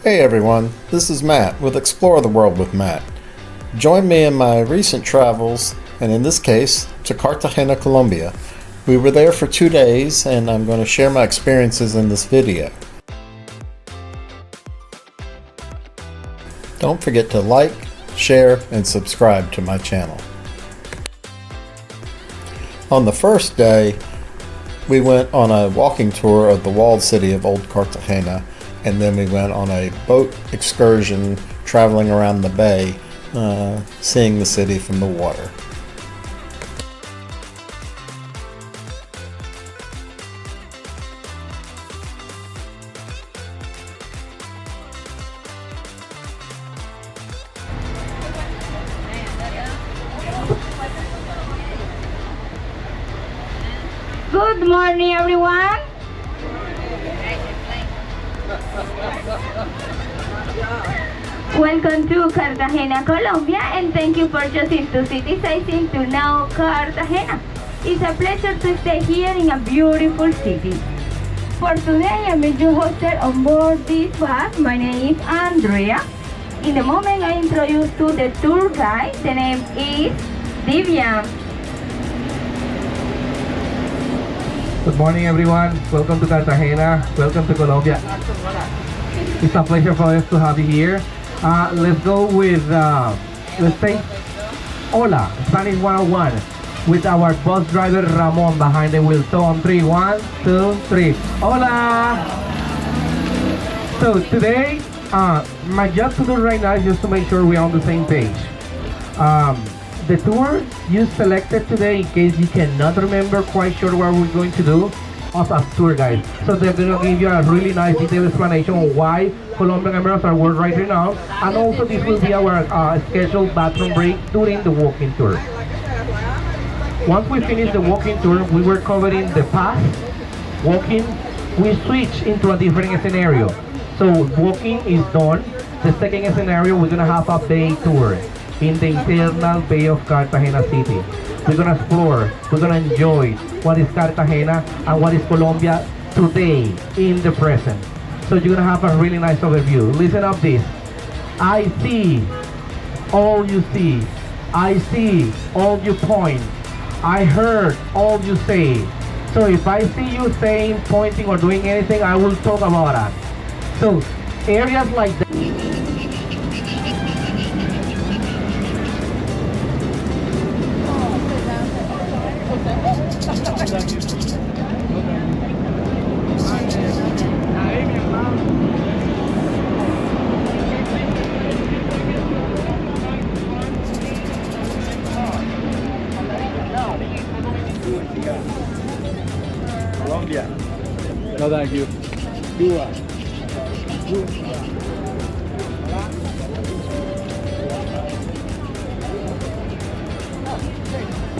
Hey everyone, this is Matt with Explore the World with Matt. Join me in my recent travels, and in this case, to Cartagena, Colombia. We were there for 2 days, and I'm going to share my experiences in this video. Don't forget to like, share, and subscribe to my channel. On the first day, we went on a walking tour of the walled city of Old Cartagena, and then we went on a boat excursion traveling around the bay, seeing the city from the water. Good morning, everyone. Welcome to Cartagena, Colombia, and thank you for choosing to city sightseeing to know Cartagena. It's a pleasure to stay here in a beautiful city. For today, I'm your host on board this bus. My name is Andrea. In the moment I introduce to the tour guide, the name is Vivian. Good morning, everyone. Welcome to Cartagena. Welcome to Colombia. It's a pleasure for us to have you here. Let's go with, let's say, Hola, Spanish 101, with our bus driver Ramon behind the wheel. So on 3, 1, 2, 3. Hola! So today, my job to do right now is just to make sure we're on the same page. The tour you selected today, in case you cannot remember quite sure what we're going to do, us as tour guides. So they're going to give you a really nice detailed explanation on why Colombian Emeralds are world right now, and also this will be our scheduled bathroom break during the walking tour. Once we finish the walking tour, we were covering the path. Walking, we switch into a different scenario. So walking is done. The second scenario, we're going to have a bay tour in the internal bay of Cartagena City. We're gonna explore, we're gonna enjoy what is Cartagena and what is Colombia today in the present. So you're gonna have a really nice overview. Listen up this. I see all you see. I see all you point. I heard all you say. So if I see you saying, pointing, or doing anything, I will talk about that. So areas like that. Colombia. No, thank you. Cuba.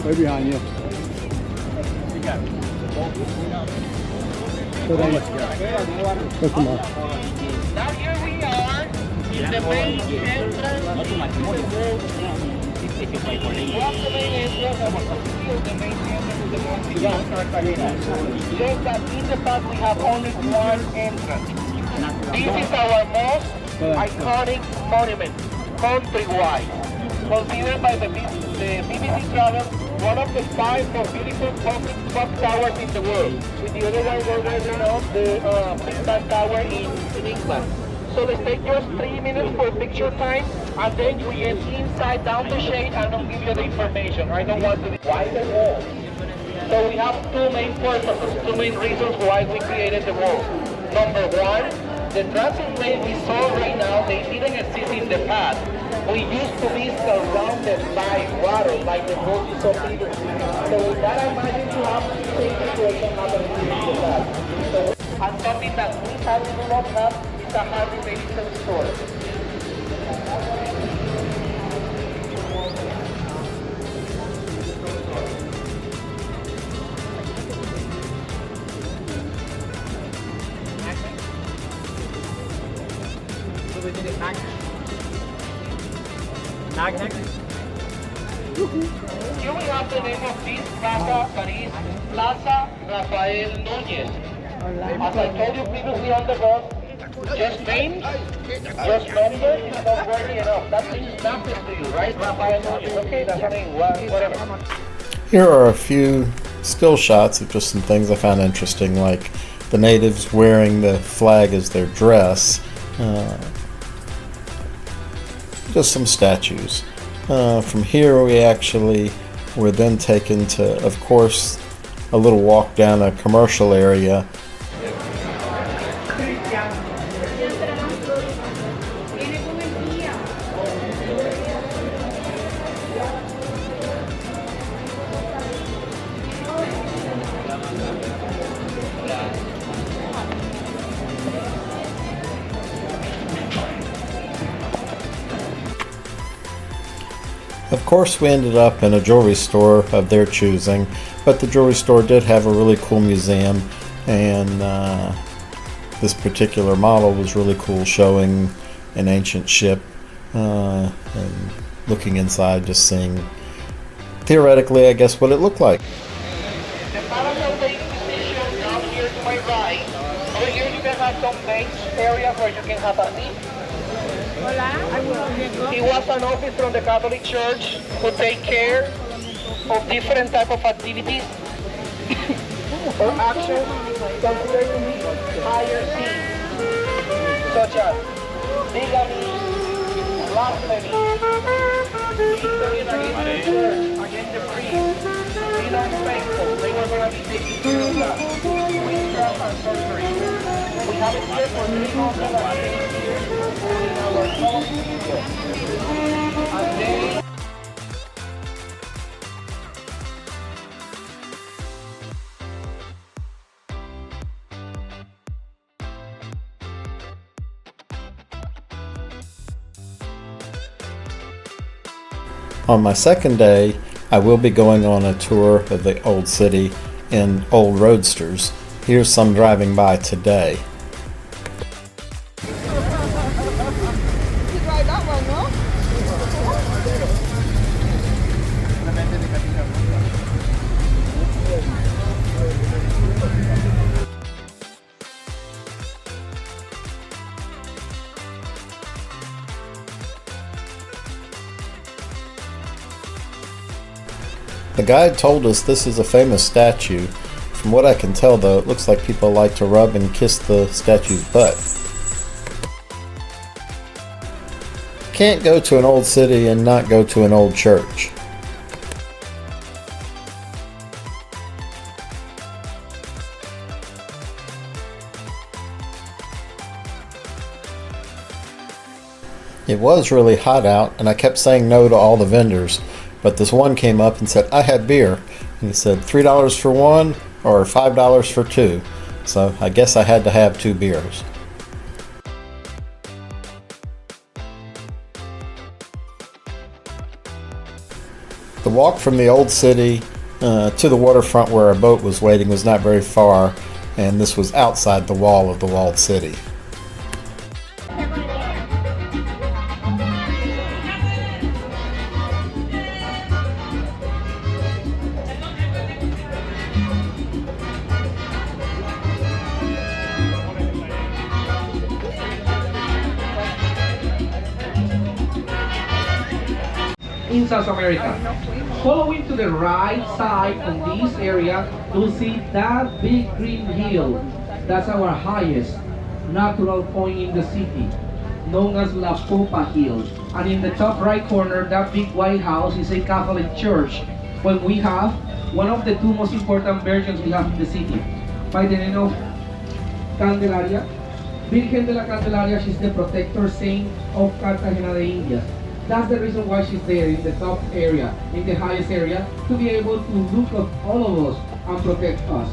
Right behind you. So then, what's the mark? Now here we are in the main entrance of the world. What's the main entrance of the main entrance of the world of Cartagena? Just that in the past we have only one entrance. This is our most iconic monument, countrywide. Considered by the BBC Travel one of the 5 most beautiful clock towers in the world, with the other one going on the Big Ben Tower in England. So let's take just 3 minutes for picture time, and then we get inside down the shade and I'll give you the information. I don't want to why the wall. So we have 2 main purposes, 2 main reasons why we created the wall. Number 1, the transit way we saw right now, they didn't exist in the past. We used to be surrounded by water, like the road you saw previously. So with that, I imagine to have the same situation happening in the past. And something that we sadly do not have is a Harley Davidson store. So we did it back. Here we have the name of this plaza, that is Plaza Rafael Núñez. As I told you previously on the bus, Just names, just numbers is not worthy enough. That means nothing to you, right? Rafael, okay, that's what I mean, whatever. Here are a few still shots of just some things I found interesting, like the natives wearing the flag as their dress. Just some statues. From here we actually were then taken to, of course, a little walk down a commercial area. Of course, we ended up in a jewelry store of their choosing, but the jewelry store did have a really cool museum, and this particular model was really cool, showing an ancient ship, and looking inside, just seeing, theoretically, I guess, what it looked like. The parallel lane position down here to my right. Over here you can have some bench area where you can have a seat. He was an officer from the Catholic Church who take care of different type of activities or actions considered to be higher sins, such as bigamy, blasphemy, rebellion against the church, against the priest, being unfaithful. They were going to be taking care of that. Witchcraft and sorcery. We have it here for 380 years in our home studio. And they On my second day, I will be going on a tour of the old city in old roadsters. Here's some driving by today. The guide told us this is a famous statue. From what I can tell, though, it looks like people like to rub and kiss the statue's butt. Can't go to an old city and not go to an old church. It was really hot out, and I kept saying no to all the vendors. But this one came up and said, I had beer. And he said, $3 for one or $5 for two. So I guess I had to have 2 beers. The walk from the old city to the waterfront where our boat was waiting was not very far, and this was outside the wall of the walled city. In South America. Following to the right side on this area, you'll see that big green hill. That's our highest natural point in the city, known as La Popa Hill. And in the top right corner, that big white house is a Catholic church, where we have one of the 2 most important virgins we have in the city, by the name of Candelaria. Virgen de la Candelaria, she's the protector saint of Cartegena de Indias. That's the reason why she's there in the top area, in the highest area, to be able to look at all of us and protect us.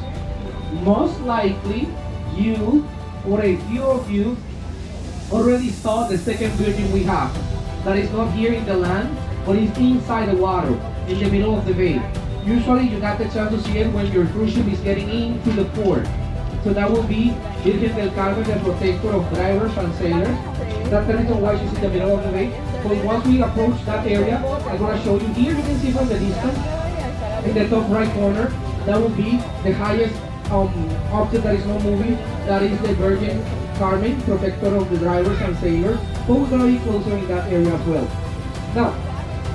Most likely, you or a few of you already saw the second virgin we have. That is not here in the land, but is inside the water, in the middle of the bay. Usually you got the chance to see it when your cruise ship is getting into the port. So that will be Virgen del Carmen, the protector of drivers and sailors. That's the reason why she's in the middle of the bay. But once we approach that area, I'm going to show you. Here you can see from the distance, in the top right corner, that will be the highest object that is not moving. That is the Virgin Carmen, protector of the drivers and sailors, but we're going to be closer in that area as well. Now,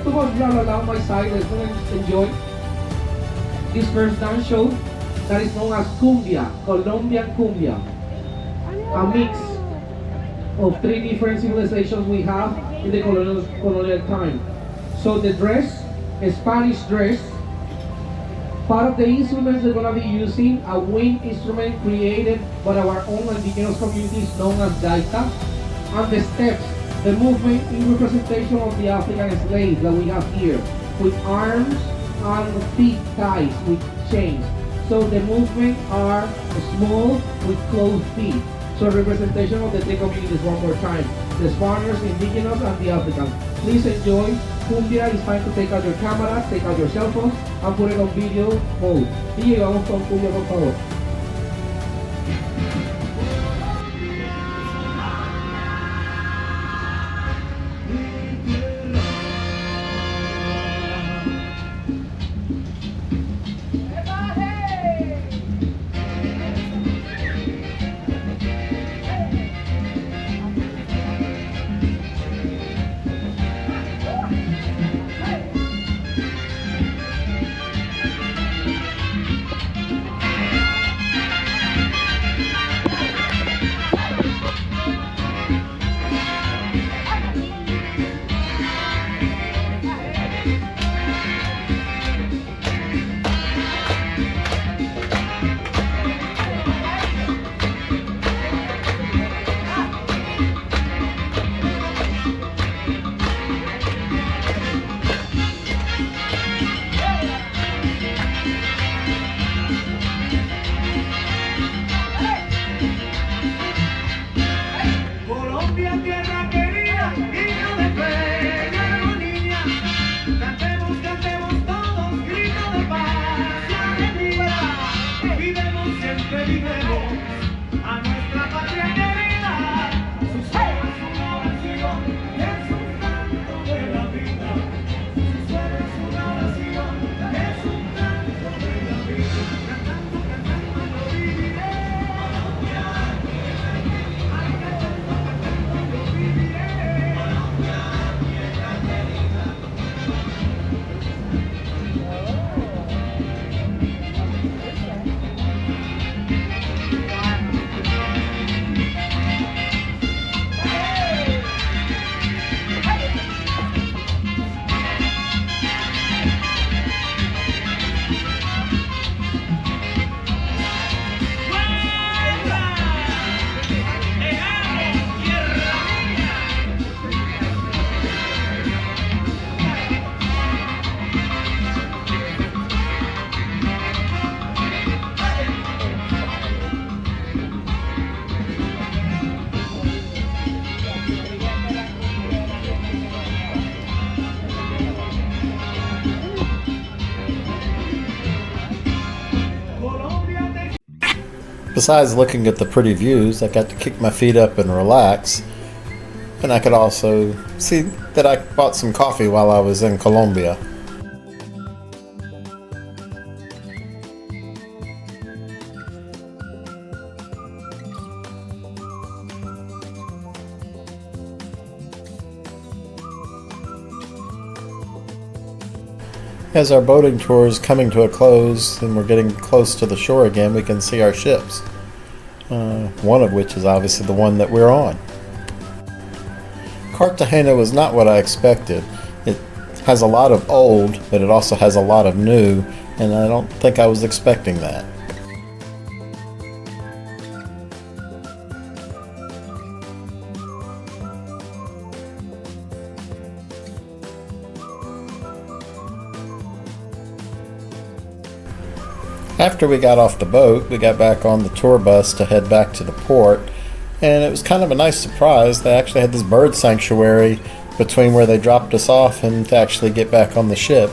to move along my side, let's go and enjoy this first dance show that is known as cumbia, Colombian cumbia, a mix of 3 different civilizations we have in the colonial time. So the dress, a Spanish dress, part of the instruments they're going to be using a wind instrument created by our own indigenous communities known as gaita, and the steps, the movement in representation of the African slaves that we have here, with arms and feet tied with chains. So the movement are small with closed feet. So representation of the 3 communities one more time. The Spaniards, indigenous, and the Africans. Please enjoy. Cumbia. It's time to take out your cameras, take out your cell phones, and put it on video mode. Y vamos con cumbia, por favor. Besides looking at the pretty views, I got to kick my feet up and relax. And I could also see that I bought some coffee while I was in Colombia. As our boating tour is coming to a close and we're getting close to the shore again, we can see our ships. One of which is obviously the one that we're on. Cartegena was not what I expected. It has a lot of old, but it also has a lot of new, and I don't think I was expecting that. After we got off the boat, we got back on the tour bus to head back to the port, and it was kind of a nice surprise. They actually had this bird sanctuary between where they dropped us off and to actually get back on the ship.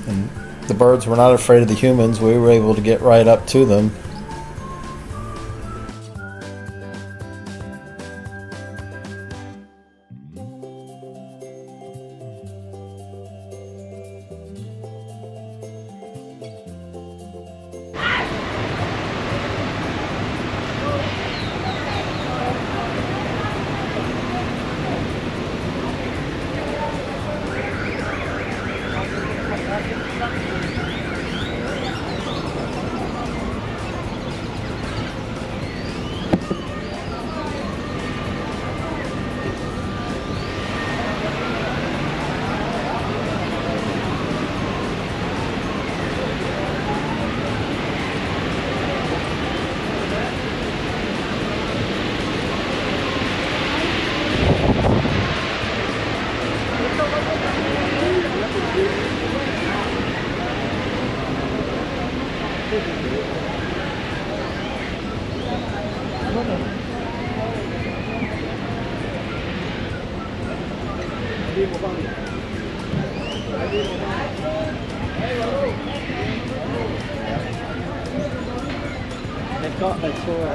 And the birds were not afraid of the humans. We were able to get right up to them. They've got a tour.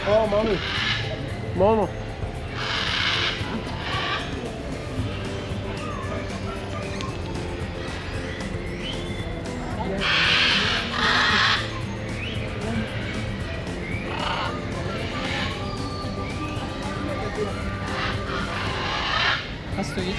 Oh, mommy. Mono. Hast du ihn?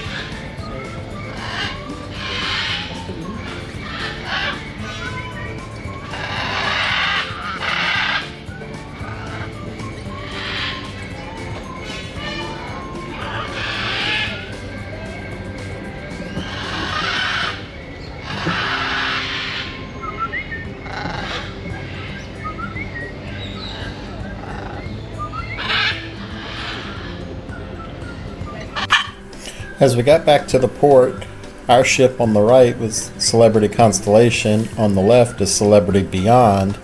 As we got back to the port, our ship on the right was Celebrity Constellation, on the left is Celebrity Beyond.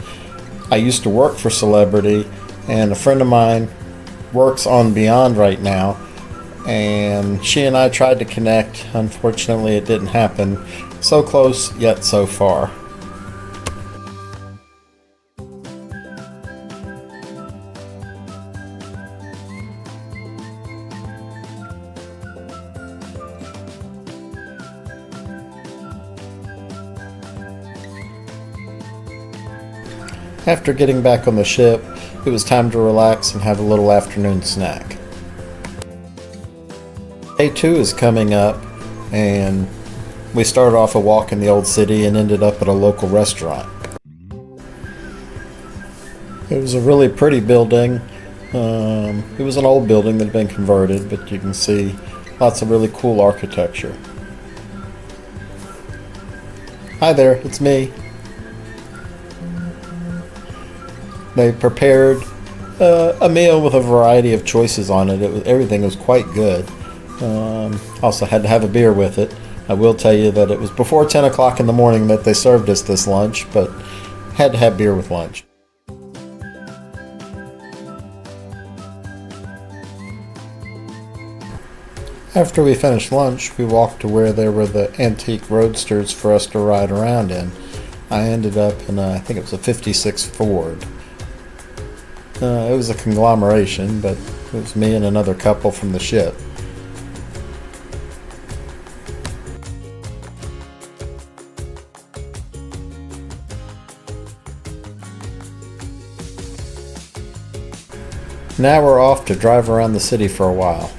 I used to work for Celebrity, and a friend of mine works on Beyond right now, and she and I tried to connect. Unfortunately, it didn't happen. So close, yet so far. After getting back on the ship, it was time to relax and have a little afternoon snack. Day 2 is coming up, and we started off a walk in the old city and ended up at a local restaurant. It was a really pretty building. It was an old building that had been converted, but you can see lots of really cool architecture. Hi there, it's me. They prepared a meal with a variety of choices on it. Everything was quite good. Also had to have a beer with it. I will tell you that it was before 10 o'clock in the morning that they served us this lunch, but had to have beer with lunch. After we finished lunch, we walked to where there were the antique roadsters for us to ride around in. I ended up in I think it was a 56 Ford. It was a conglomeration, but it was me and another couple from the ship. Now we're off to drive around the city for a while.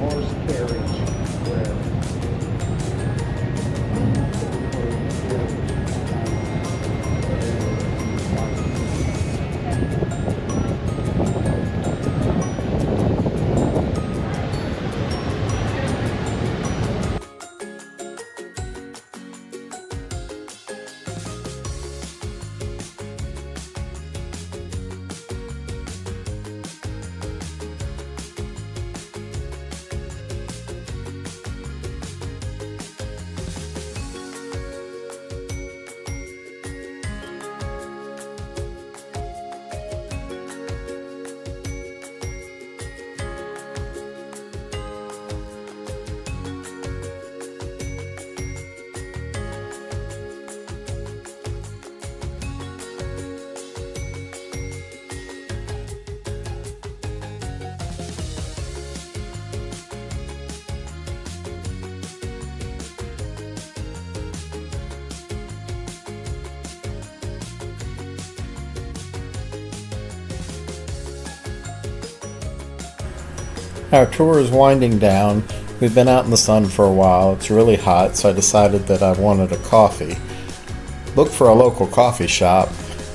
horse carriage where Our tour is winding down. We've been out in the sun for a while. It's really hot, so I decided that I wanted a coffee. Looked for a local coffee shop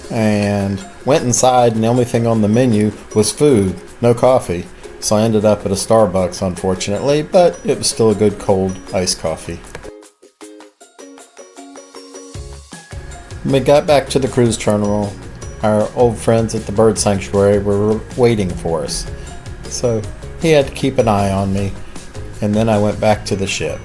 and went inside, and the only thing on the menu was food, no coffee. So I ended up at a Starbucks, unfortunately, but it was still a good cold iced coffee. When we got back to the cruise terminal, our old friends at the bird sanctuary were waiting for us. So he had to keep an eye on me, and then I went back to the ship.